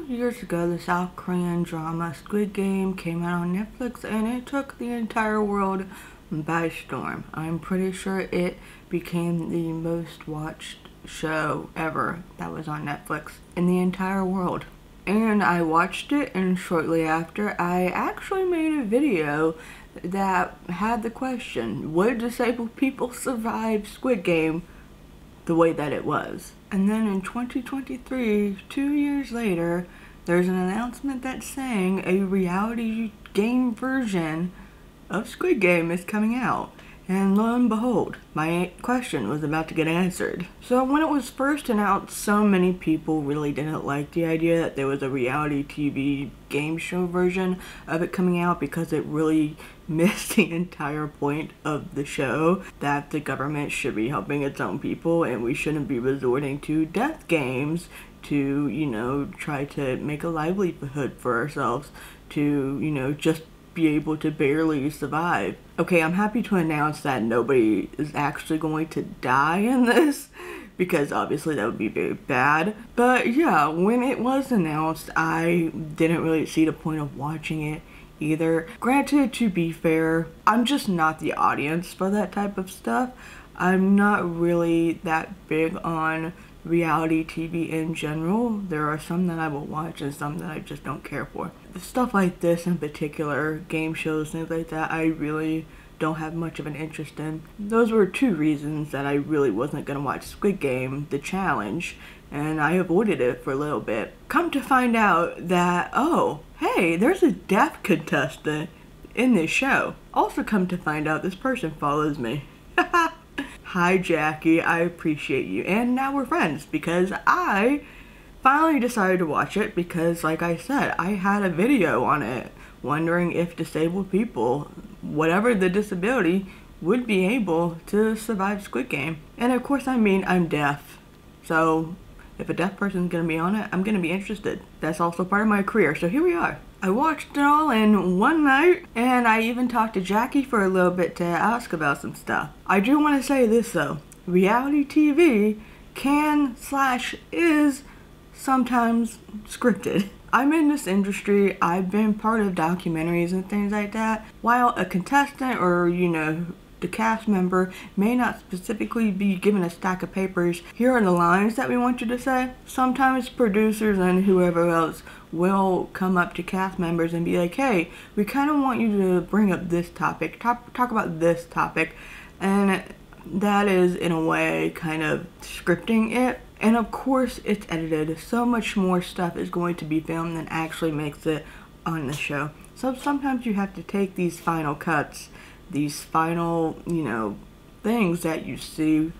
years ago, the South Korean drama Squid Game came out on Netflix, and it took the entire world by storm. I'm pretty sure it became the most watched show ever that was on Netflix in the entire world. And I watched it, and shortly after, I actually made a video that had the question, would disabled people survive Squid Game the way that it was? And then in 2023, 2 years later, there's an announcement that's saying a reality game version of Squid Game is coming out. And lo and behold, my question was about to get answered. So when it was first announced, so many people really didn't like the idea that there was a reality TV game show version of it coming out, because it really missed the entire point of the show, that the government should be helping its own people and we shouldn't be resorting to death games to, try to make a livelihood for ourselves, to, just be able to barely survive. Okay, I'm happy to announce that nobody is actually going to die in this, because obviously that would be very bad. But yeah, when it was announced, I didn't really see the point of watching it either. Granted, to be fair, I'm just not the audience for that type of stuff. I'm not really that big on reality TV in general. There are some that I will watch and some that I just don't care for. Stuff like this in particular, game shows, things like that, I really don't have much of an interest in. Those were two reasons that I really wasn't gonna watch Squid Game, the challenge, and I avoided it for a little bit. Come to find out that, oh, hey, there's a deaf contestant in this show. Also come to find out this person follows me. Hi Jackie, I appreciate you. And now we're friends, because I finally decided to watch it because, like I said, I had a video on it wondering if disabled people, whatever the disability, would be able to survive Squid Game. And of course, I'm deaf. So if a deaf person's gonna be on it, I'm gonna be interested. That's also part of my career, so here we are. I watched it all in one night, and I even talked to Jackie for a little bit to ask about some stuff. I do want to say this though, reality TV is sometimes scripted. I'm in this industry, I've been part of documentaries and things like that. While a contestant or, the cast member may not specifically be given a stack of papers, here are the lines that we want you to say. Sometimes producers and whoever else will come up to cast members and be like, hey, we kind of want you to bring up this topic, talk about this topic, and that is in a way kind of scripting it. And of course it's edited. So much more stuff is going to be filmed than actually makes it on the show. So sometimes you have to take these final cuts, these final, things that you see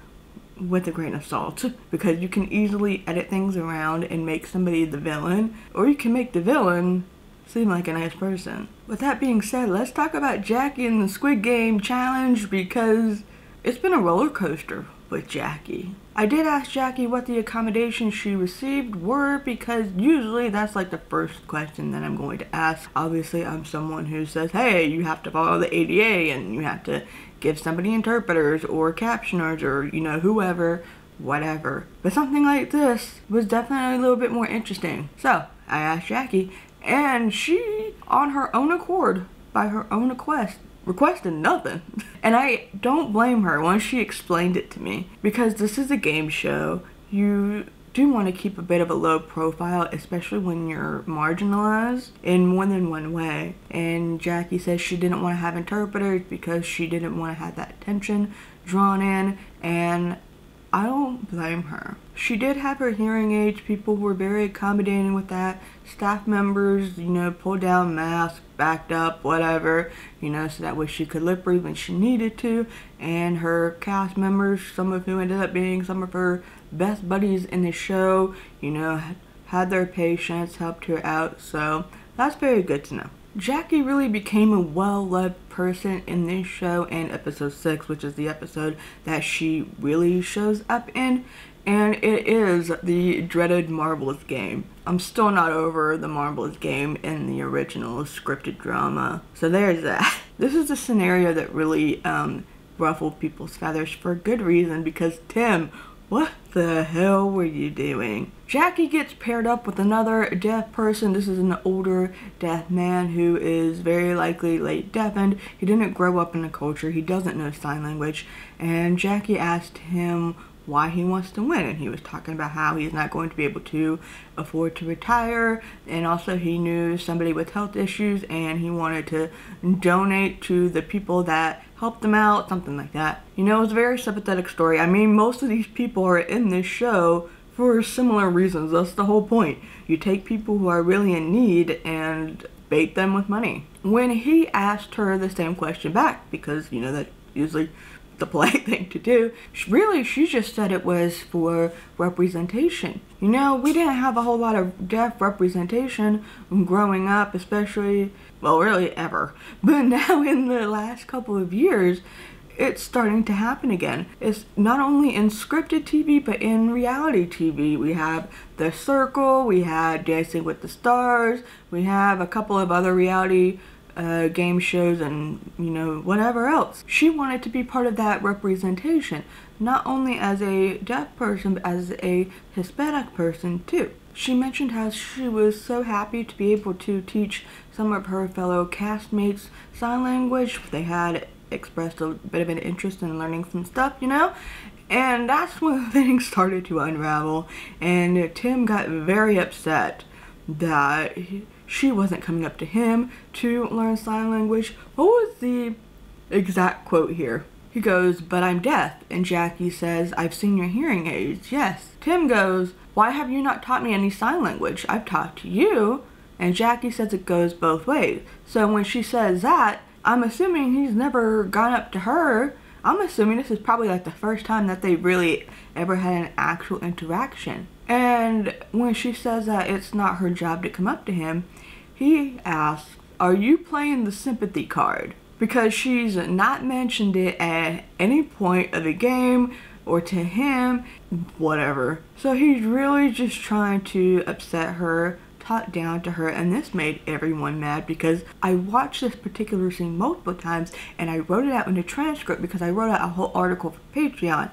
with a grain of salt, because you can easily edit things around and make somebody the villain, or you can make the villain seem like a nice person. With that being said, let's talk about Jackie and the Squid Game challenge, because it's been a roller coaster with Jackie. I did ask Jackie what the accommodations she received were, because usually that's like the first question that I'm going to ask. Obviously, I'm someone who says, hey, you have to follow the ADA and you have to give somebody interpreters or captioners or, whoever, whatever. But something like this was definitely a little bit more interesting. So I asked Jackie, and she, on her own accord, by her own requested nothing. And I don't blame her once she explained it to me, because this is a game show. You do want to keep a bit of a low profile, especially when you're marginalized in more than one way. And Jackie says she didn't want to have interpreters because she didn't want to have that tension drawn in, and I don't blame her. She did have her hearing aids. People were very accommodating with that. Staff members, pulled down masks, backed up, whatever, so that way she could lip read when she needed to. And her cast members, some of who ended up being some of her best buddies in the show, had their patience, helped her out. So that's very good to know. Jackie really became a well-loved person in this show in episode 6, which is the episode that she really shows up in, and it is the dreaded marbles game. I'm still not over the marbles game in the original scripted drama, so there's that. This is a scenario that really ruffled people's feathers for good reason, because Tim What the hell were you doing? Jackie gets paired up with another deaf person. This is an older deaf man who is very likely late deafened. He didn't grow up in the culture. He doesn't know sign language. And Jackie asked him why he wants to win, and he was talking about how he's not going to be able to afford to retire, and also he knew somebody with health issues and he wanted to donate to the people that helped them out, something like that. You know, it's a very sympathetic story. I mean, most of these people are in this show for similar reasons. That's the whole point. You take people who are really in need and bait them with money. When he asked her the same question back, because you know that usually the polite thing to do, she just said it was for representation. You know, we didn't have a whole lot of deaf representation growing up, especially, well, really ever. But now in the last couple of years, it's starting to happen again. It's not only in scripted TV, but in reality TV. We have The Circle, we had Dancing with the Stars, we have a couple of other reality game shows, and you know, whatever else. She wanted to be part of that representation, not only as a deaf person, but as a Hispanic person too. She mentioned how she was so happy to be able to teach some of her fellow castmates sign language. They had expressed a bit of an interest in learning some stuff, you know? And that's when things started to unravel, and Tim got very upset that she wasn't coming up to him to learn sign language. What was the exact quote here? He goes, "But I'm deaf." And Jackie says, "I've seen your hearing aids." Yes. Tim goes, "Why have you not taught me any sign language? I've talked to you." And Jackie says it goes both ways. So when she says that, I'm assuming he's never gone up to her. I'm assuming this is probably like the first time that they really ever had an actual interaction. And when she says that it's not her job to come up to him, he asks, "Are you playing the sympathy card?" Because she's not mentioned it at any point of the game or to him, whatever. So he's really just trying to upset her, talk down to her, and this made everyone mad because I watched this particular scene multiple times and I wrote it out in the transcript because I wrote out a whole article for Patreon,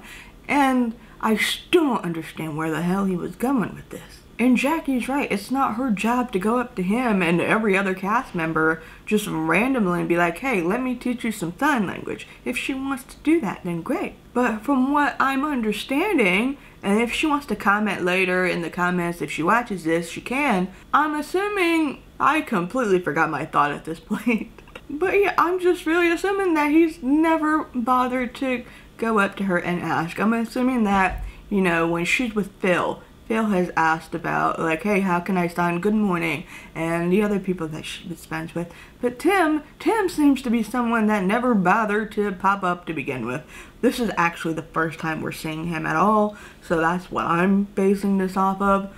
and I still don't understand where the hell he was going with this. And Jackie's right, it's not her job to go up to him and every other cast member just randomly and be like, "Hey, let me teach you some sign language." If she wants to do that, then great. But from what I'm understanding, and if she wants to comment later in the comments, if she watches this, she can. I'm assuming, I completely forgot my thought at this point. But yeah, I'm just really assuming that he's never bothered to go up to her and ask. I'm assuming that, you know, when she's with Phil has asked about, like, "Hey, how can I sign good morning?" and the other people that she spends with. But Tim seems to be someone that never bothered to pop up to begin with. This is actually the first time we're seeing him at all, so that's what I'm basing this off of.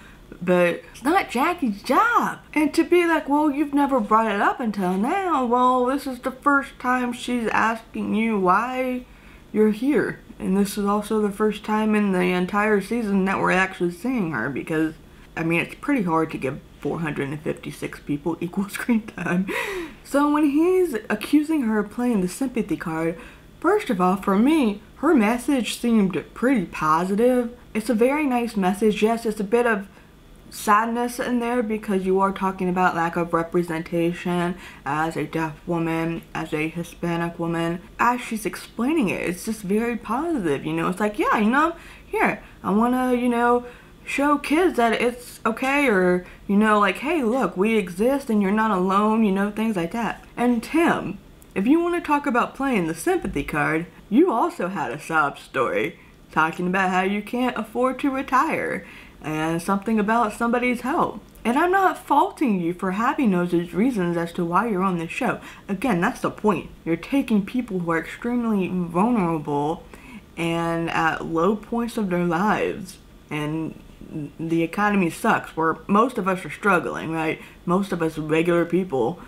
But it's not Jackie's job. And to be like, "Well, you've never brought it up until now." Well, this is the first time she's asking you why you're here. And this is also the first time in the entire season that we're actually seeing her, because, I mean, it's pretty hard to give 456 people equal screen time. So when he's accusing her of playing the sympathy card, first of all, for me, her message seemed pretty positive. It's a very nice message. Yes, it's a bit of sadness in there because you are talking about lack of representation as a deaf woman, as a Hispanic woman. As she's explaining it, it's just very positive, you know. It's like, yeah, you know, here, I want to, you know, show kids that it's okay, or, you know, like, hey, look, we exist and you're not alone, you know, things like that. And Tim, if you want to talk about playing the sympathy card, you also had a sob story talking about how you can't afford to retire and something about somebody's help. And I'm not faulting you for having those reasons as to why you're on this show. Again, that's the point. You're taking people who are extremely vulnerable and at low points of their lives, and the economy sucks, where most of us are struggling, right? Most of us regular people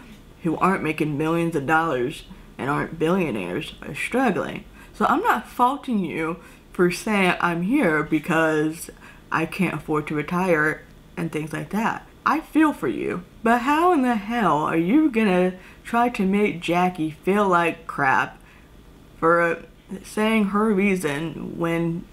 who aren't making millions of dollars and aren't billionaires are struggling. So I'm not faulting you for saying I'm here because I can't afford to retire and things like that. I feel for you. But how in the hell are you gonna try to make Jackie feel like crap for saying her reason when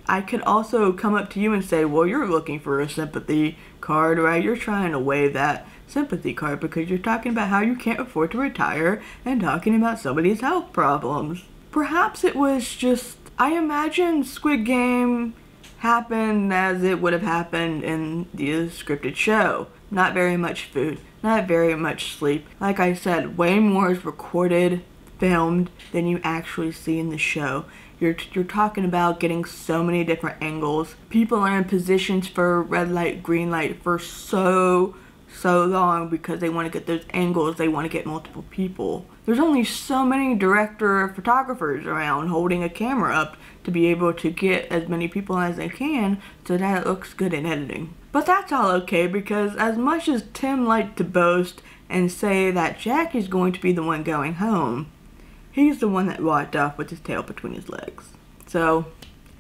I could also come up to you and say, well, you're looking for a sympathy card, right? You're trying to waive that sympathy card because you're talking about how you can't afford to retire and talking about somebody's health problems. Perhaps it was just, I imagine Squid Game happened as it would have happened in the scripted show. Not very much food, not very much sleep. Like I said, way more is recorded, filmed, than you actually see in the show. You're talking about getting so many different angles. People are in positions for red light, green light for so long because they want to get those angles, they want to get multiple people. There's only so many director photographers around holding a camera up to be able to get as many people as they can so that it looks good in editing. But that's all okay, because as much as Tim liked to boast and say that Jackie's going to be the one going home, he's the one that walked off with his tail between his legs. So,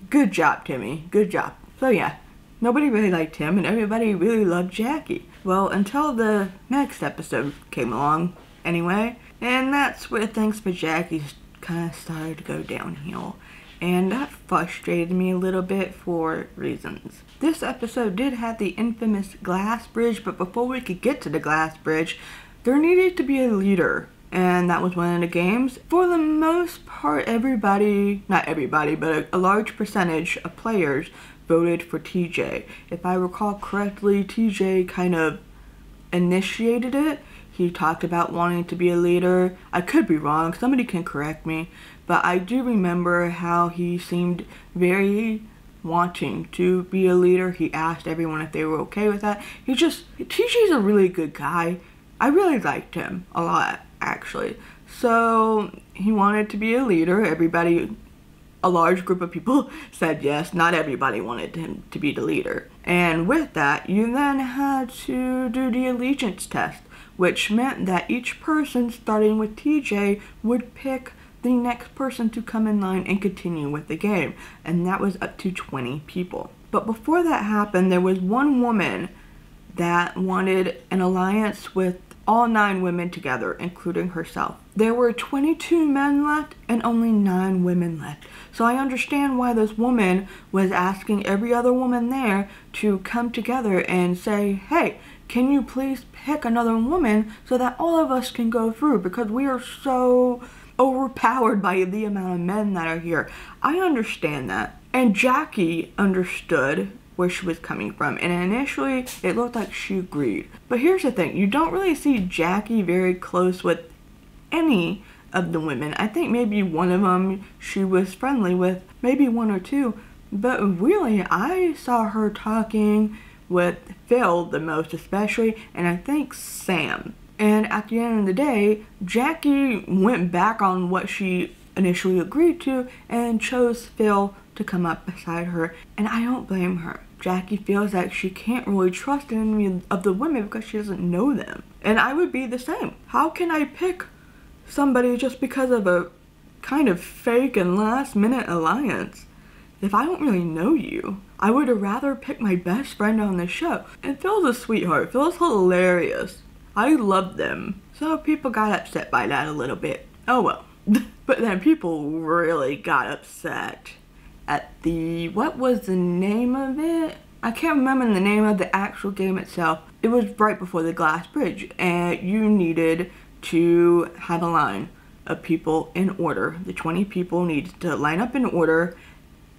good job, Timmy. Good job. So yeah, nobody really liked him and everybody really loved Jackie. Well, until the next episode came along, anyway. And that's where things for Jackie kind of started to go downhill. And that frustrated me a little bit for reasons. This episode did have the infamous glass bridge, but before we could get to the glass bridge, there needed to be a leader. And that was one of the games. For the most part, everybody, not everybody, but a large percentage of players voted for TJ. If I recall correctly, TJ kind of initiated it. He talked about wanting to be a leader. I could be wrong, somebody can correct me, but I do remember how he seemed very wanting to be a leader. He asked everyone if they were okay with that. TJ's a really good guy. I really liked him a lot, actually. So he wanted to be a leader. A large group of people said yes. Not everybody wanted him to be the leader. And with that, you then had to do the allegiance test, which meant that each person, starting with TJ, would pick the next person to come in line and continue with the game. And that was up to 20 people. But before that happened, there was one woman that wanted an alliance with all 9 women together, including herself. There were 22 men left and only 9 women left. So I understand why this woman was asking every other woman there to come together and say, hey, can you please pick another woman so that all of us can go through, because we are so overpowered by the amount of men that are here. I understand that. And Jackie understood where she was coming from, and initially it looked like she agreed. But here's the thing, you don't really see Jackie very close with any of the women. I think maybe one of them she was friendly with, maybe 1 or 2, but really I saw her talking with Phil the most especially, and I think Sam. And at the end of the day, Jackie went back on what she initially agreed to and chose Phil to come up beside her, and I don't blame her. Jackie feels like she can't really trust any of the women because she doesn't know them. And I would be the same. How can I pick somebody just because of a kind of fake and last minute alliance if I don't really know you? I would rather pick my best friend on the show. And Phil's a sweetheart. Phil's hilarious. I love them. So people got upset by that a little bit. Oh well. But then people really got upset at what was the name of it? I can't remember the name of the actual game itself. It was right before the glass bridge, and you needed to have a line of people in order. The 20 people needed to line up in order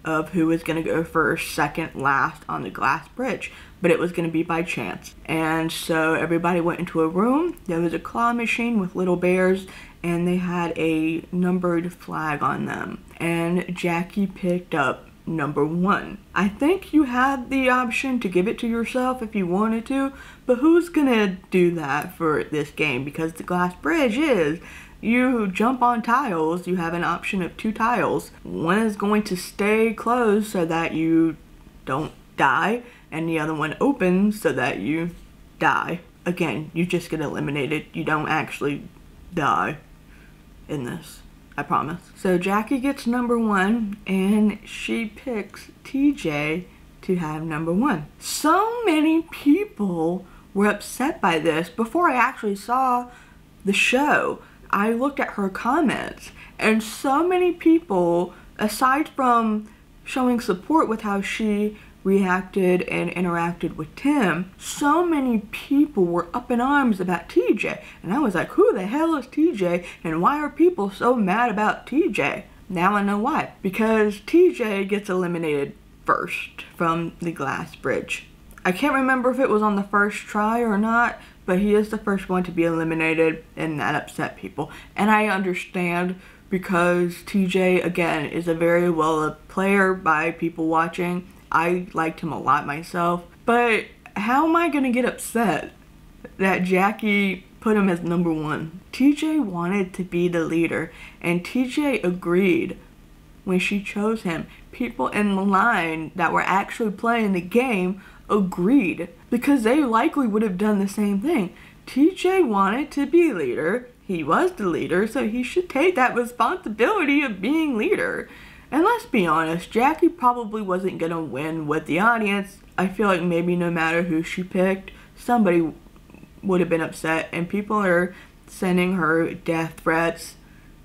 of who was going to go first, second, last on the glass bridge, but it was going to be by chance. And so everybody went into a room. There was a claw machine with little bears, and they had a numbered flag on them. And Jackie picked up number 1. I think you had the option to give it to yourself if you wanted to, but who's gonna do that for this game? Because the glass bridge is, you jump on tiles, you have an option of 2 tiles. One is going to stay closed so that you don't die, and the other one opens so that you die. Again, you just get eliminated. You don't actually die in this, I promise. So Jackie gets number 1, and she picks TJ to have number 1. So many people were upset by this. Before I actually saw the show, I looked at her comments, and so many people, aside from showing support with how she reacted and interacted with Tim, so many people were up in arms about TJ. And I was like, who the hell is TJ? And why are people so mad about TJ? Now I know why. Because TJ gets eliminated first from the glass bridge. I can't remember if it was on the first try or not, but he is the first one to be eliminated, and that upset people. And I understand, because TJ, again, is a very well-loved player by people watching. I liked him a lot myself. But how am I gonna get upset that Jackie put him as number 1? TJ wanted to be the leader, and TJ agreed when she chose him. People in the line that were actually playing the game agreed, because they likely would have done the same thing. TJ wanted to be leader. He was the leader, so he should take that responsibility of being leader. And let's be honest, Jackie probably wasn't gonna win with the audience. I feel like maybe no matter who she picked, somebody would have been upset, and people are sending her death threats,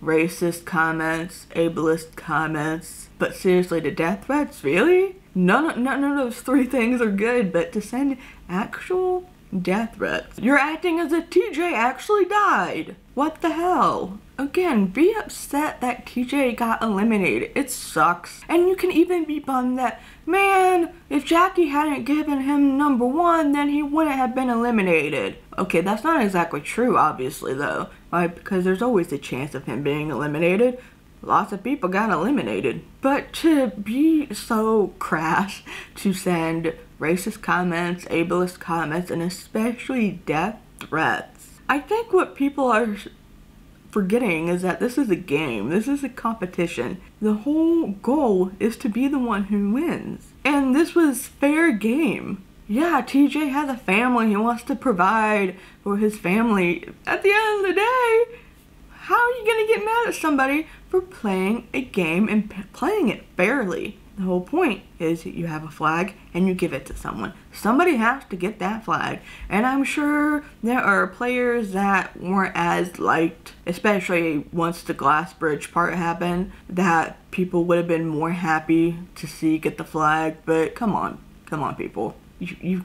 racist comments, ableist comments. But seriously, the death threats, really? None of those 3 things are good, but to send actual death threats. You're acting as if TJ actually died. What the hell? Again, be upset that TJ got eliminated. It sucks. And you can even be bummed that, man, if Jackie hadn't given him number 1, then he wouldn't have been eliminated. Okay, that's not exactly true, obviously, though. Right? Because there's always a chance of him being eliminated. Lots of people got eliminated. But to be so crass to send racist comments, ableist comments, and especially death threats. I think what people are forgetting is that this is a game. This is a competition. The whole goal is to be the one who wins. And this was fair game. Yeah, TJ has a family. He wants to provide for his family. At the end of the day, how are you gonna get mad at somebody for playing a game and playing it fairly? The whole point is you have a flag and you give it to someone. Somebody has to get that flag. And I'm sure there are players that weren't as liked, especially once the glass bridge part happened, that people would have been more happy to see get the flag. But come on people. You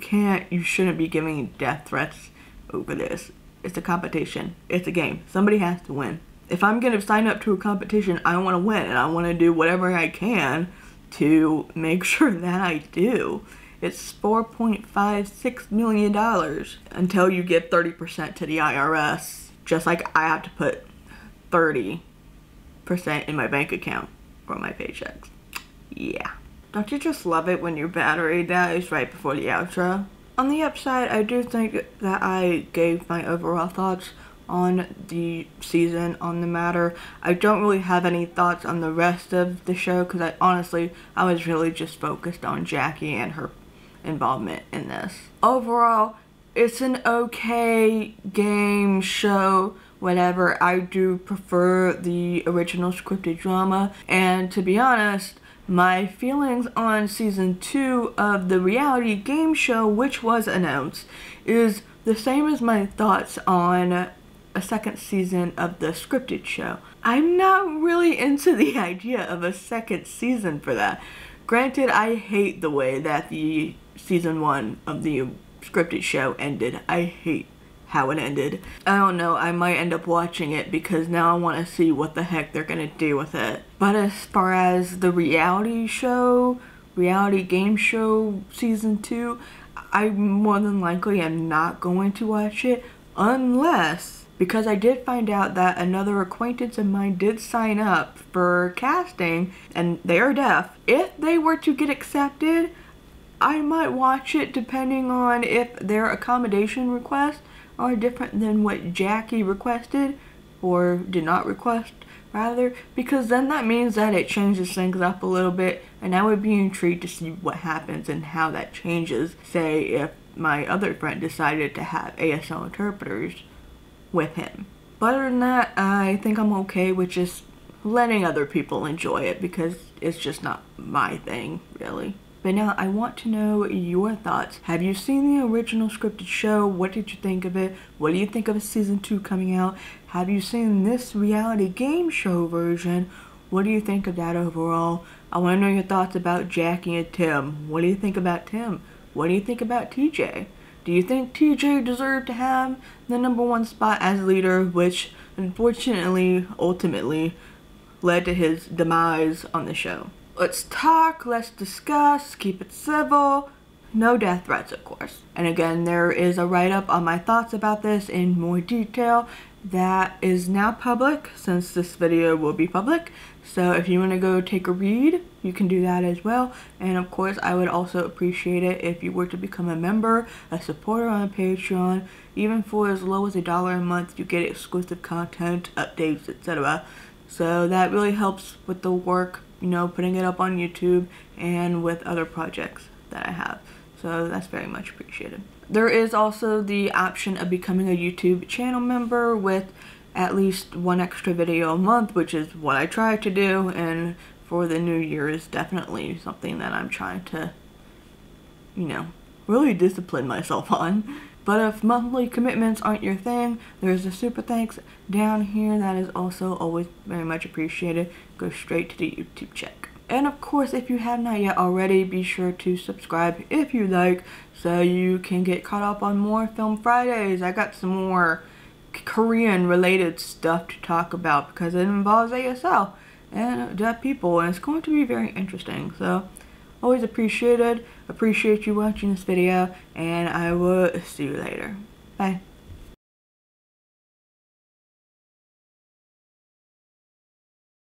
shouldn't be giving death threats over this. It's a competition. It's a game. Somebody has to win. If I'm gonna sign up to a competition, I wanna win, and I wanna do whatever I can to make sure that I do. It's $4.56 million until you give 30% to the IRS. Just like I have to put 30% in my bank account for my paychecks. Yeah. Don't you just love it when your battery dies right before the outro? On the upside, I do think that I gave my overall thoughts on the season, on the matter. I don't really have any thoughts on the rest of the show because I was really just focused on Jackie and her involvement in this. Overall, it's an okay game, show, whatever. I do prefer the original scripted drama, and to be honest, my feelings on season 2 of the reality game show, which was announced, is the same as my thoughts on a second season of the scripted show. I'm not really into the idea of a second season for that. Granted, I hate the way that the season 1 of the scripted show ended. I hate how it ended. I don't know, I might end up watching it because now I want to see what the heck they're gonna do with it. But as far as the reality game show season 2, I more than likely am not going to watch it unless, because I did find out that another acquaintance of mine did sign up for casting and they are deaf. If they were to get accepted, I might watch it depending on if their accommodation requests are different than what Jackie requested or did not request, rather, because then that means that it changes things up a little bit, and I would be intrigued to see what happens and how that changes. Say if my other friend decided to have ASL interpreters with him. But other than that, I think I'm okay with just letting other people enjoy it because it's just not my thing, really. But now I want to know your thoughts. Have you seen the original scripted show? What did you think of it? What do you think of season 2 coming out? Have you seen this reality game show version? What do you think of that overall? I want to know your thoughts about Jackie and Tim. What do you think about Tim? What do you think about TJ? Do you think TJ deserved to have the #1 spot as leader, which unfortunately, ultimately, led to his demise on the show? Let's talk, let's discuss, keep it civil. No death threats, of course. And again, there is a write-up on my thoughts about this in more detail that is now public, since this video will be public. So if you want to go take a read, you can do that as well. And of course, I would also appreciate it if you were to become a member, a supporter on Patreon. Even for as low as $1 a month, you get exclusive content, updates, etc. So that really helps with the work, you know, putting it up on YouTube and with other projects that I have. So that's very much appreciated. There is also the option of becoming a YouTube channel member with at least 1 extra video a month, which is what I try to do, and for the new year is definitely something that I'm trying to, you know, really discipline myself on. But if monthly commitments aren't your thing, there's a super thanks down here that is also always very much appreciated. Go straight to the YouTube check. And of course, if you have not yet already, be sure to subscribe if you like, so you can get caught up on more Film Fridays. I got some more Korean related stuff to talk about because it involves ASL and deaf people, and it's going to be very interesting. So always appreciate you watching this video, and I will see you later. Bye.